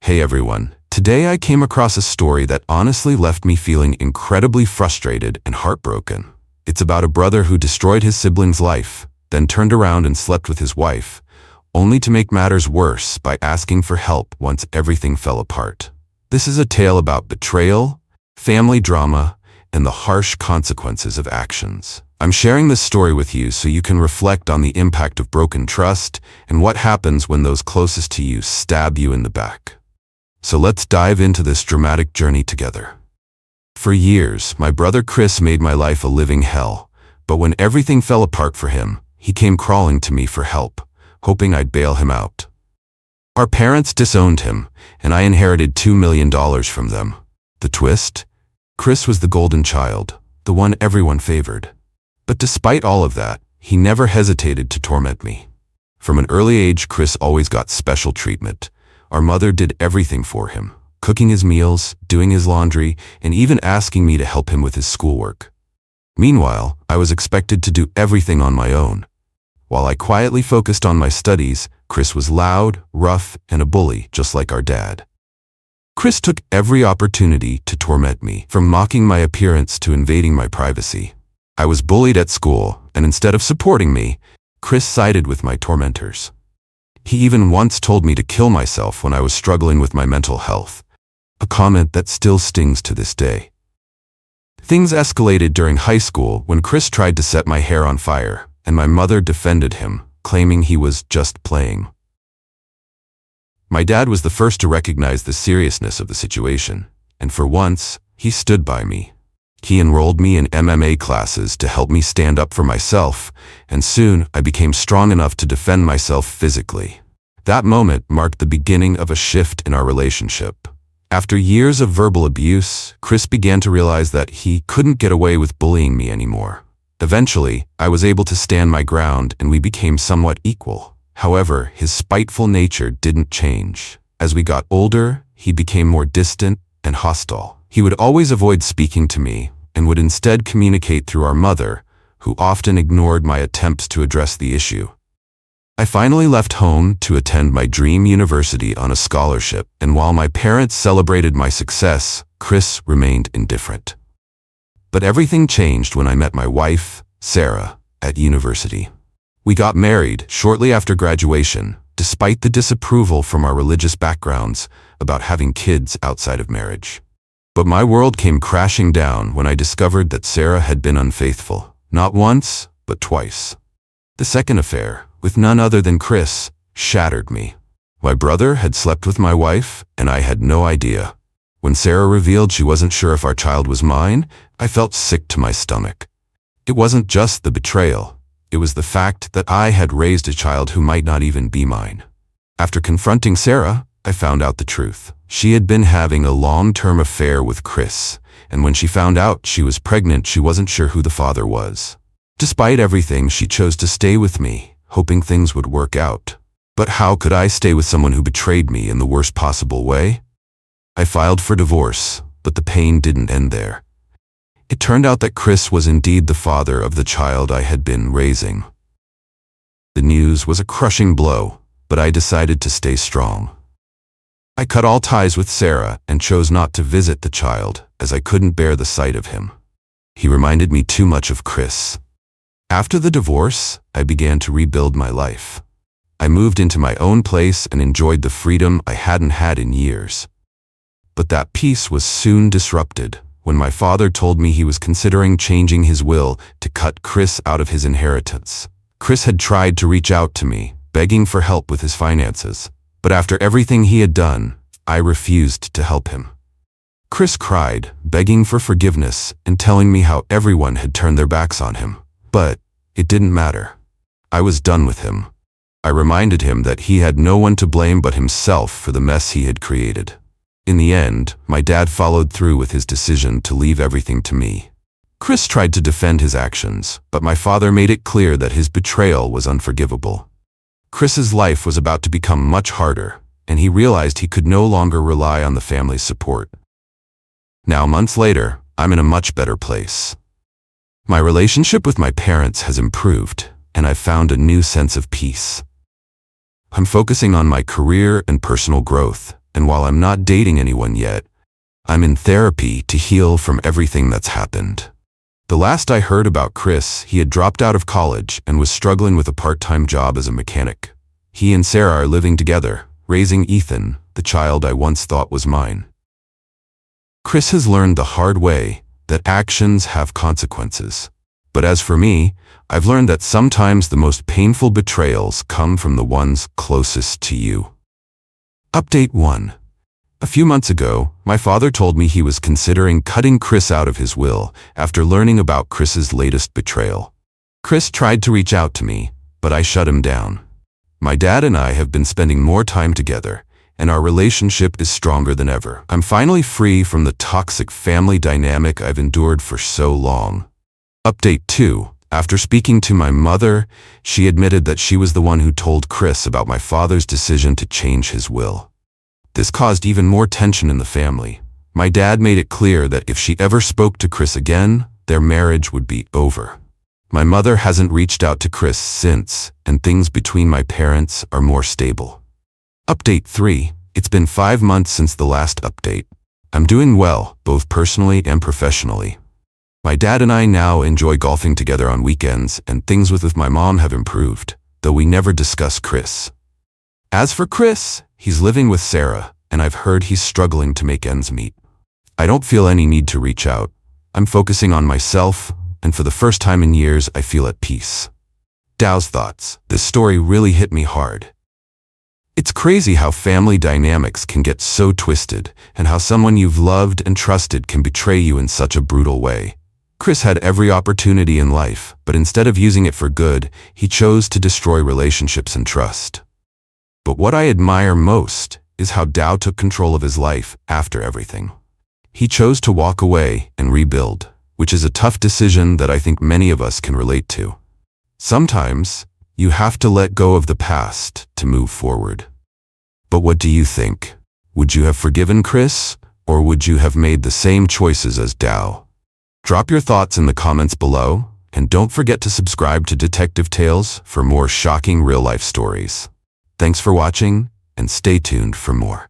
Hey everyone, today I came across a story that honestly left me feeling incredibly frustrated and heartbroken. It's about a brother who destroyed his sibling's life, then turned around and slept with his wife, only to make matters worse by asking for help once everything fell apart. This is a tale about betrayal, family drama, and the harsh consequences of actions. I'm sharing this story with you so you can reflect on the impact of broken trust and what happens when those closest to you stab you in the back. So let's dive into this dramatic journey together. For years, my brother Chris made my life a living hell, but when everything fell apart for him, he came crawling to me for help, hoping I'd bail him out. Our parents disowned him, and I inherited $2 million from them. The twist? Chris was the golden child, the one everyone favored. But despite all of that, he never hesitated to torment me. From an early age, Chris always got special treatment. Our mother did everything for him, cooking his meals, doing his laundry, and even asking me to help him with his schoolwork. Meanwhile, I was expected to do everything on my own. While I quietly focused on my studies, Chris was loud, rough, and a bully, just like our dad. Chris took every opportunity to torment me, from mocking my appearance to invading my privacy. I was bullied at school, and instead of supporting me, Chris sided with my tormentors. He even once told me to kill myself when I was struggling with my mental health, a comment that still stings to this day. Things escalated during high school when Chris tried to set my hair on fire, and my mother defended him, claiming he was just playing. My dad was the first to recognize the seriousness of the situation, and for once, he stood by me. He enrolled me in MMA classes to help me stand up for myself, and soon I became strong enough to defend myself physically. That moment marked the beginning of a shift in our relationship. After years of verbal abuse, Chris began to realize that he couldn't get away with bullying me anymore. Eventually, I was able to stand my ground and we became somewhat equal. However, his spiteful nature didn't change. As we got older, he became more distant and hostile. He would always avoid speaking to me and would instead communicate through our mother, who often ignored my attempts to address the issue. I finally left home to attend my dream university on a scholarship, and while my parents celebrated my success, Chris remained indifferent. But everything changed when I met my wife, Sarah, at university. We got married shortly after graduation, despite the disapproval from our religious backgrounds about having kids outside of marriage. But my world came crashing down when I discovered that Sarah had been unfaithful, not once, but twice. The second affair, with none other than Chris, shattered me. My brother had slept with my wife, and I had no idea. When Sarah revealed she wasn't sure if our child was mine, I felt sick to my stomach. It wasn't just the betrayal. It was the fact that I had raised a child who might not even be mine. After confronting Sarah, I found out the truth. She had been having a long-term affair with Chris, and when she found out she was pregnant, she wasn't sure who the father was. Despite everything, she chose to stay with me, hoping things would work out. But how could I stay with someone who betrayed me in the worst possible way? I filed for divorce, but the pain didn't end there. It turned out that Chris was indeed the father of the child I had been raising. The news was a crushing blow, but I decided to stay strong. I cut all ties with Sarah and chose not to visit the child, as I couldn't bear the sight of him. He reminded me too much of Chris. After the divorce, I began to rebuild my life. I moved into my own place and enjoyed the freedom I hadn't had in years. But that peace was soon disrupted when my father told me he was considering changing his will to cut Chris out of his inheritance. Chris had tried to reach out to me, begging for help with his finances. But after everything he had done, I refused to help him. Chris cried, begging for forgiveness and telling me how everyone had turned their backs on him. But it didn't matter. I was done with him. I reminded him that he had no one to blame but himself for the mess he had created. In the end, my dad followed through with his decision to leave everything to me. Chris tried to defend his actions, but my father made it clear that his betrayal was unforgivable. Chris's life was about to become much harder, and he realized he could no longer rely on the family's support. Now, months later, I'm in a much better place. My relationship with my parents has improved, and I've found a new sense of peace. I'm focusing on my career and personal growth, And while I'm not dating anyone yet, I'm in therapy to heal from everything that's happened. The last I heard about Chris, he had dropped out of college and was struggling with a part-time job as a mechanic. He and Sarah are living together, raising Ethan, the child I once thought was mine. Chris has learned the hard way that actions have consequences. But as for me, I've learned that sometimes the most painful betrayals come from the ones closest to you. Update 1. A few months ago, my father told me he was considering cutting Chris out of his will after learning about Chris's latest betrayal. Chris tried to reach out to me, but I shut him down. My dad and I have been spending more time together, and our relationship is stronger than ever. I'm finally free from the toxic family dynamic I've endured for so long. Update 2. After speaking to my mother, she admitted that she was the one who told Chris about my father's decision to change his will. This caused even more tension in the family. My dad made it clear that if she ever spoke to Chris again, their marriage would be over. My mother hasn't reached out to Chris since, and things between my parents are more stable. Update 3. It's been 5 months since the last update. I'm doing well, both personally and professionally. My dad and I now enjoy golfing together on weekends, and things with my mom have improved, though we never discuss Chris. As for Chris, he's living with Sarah, and I've heard he's struggling to make ends meet. I don't feel any need to reach out. I'm focusing on myself, and for the first time in years, I feel at peace. Dow's thoughts. This story really hit me hard. It's crazy how family dynamics can get so twisted, and how someone you've loved and trusted can betray you in such a brutal way. Chris had every opportunity in life, but instead of using it for good, he chose to destroy relationships and trust. But what I admire most is how Dow took control of his life after everything. He chose to walk away and rebuild, which is a tough decision that I think many of us can relate to. Sometimes, you have to let go of the past to move forward. But what do you think? Would you have forgiven Chris, or would you have made the same choices as Dow? Drop your thoughts in the comments below, and don't forget to subscribe to Detective Tales for more shocking real-life stories. Thanks for watching, and stay tuned for more.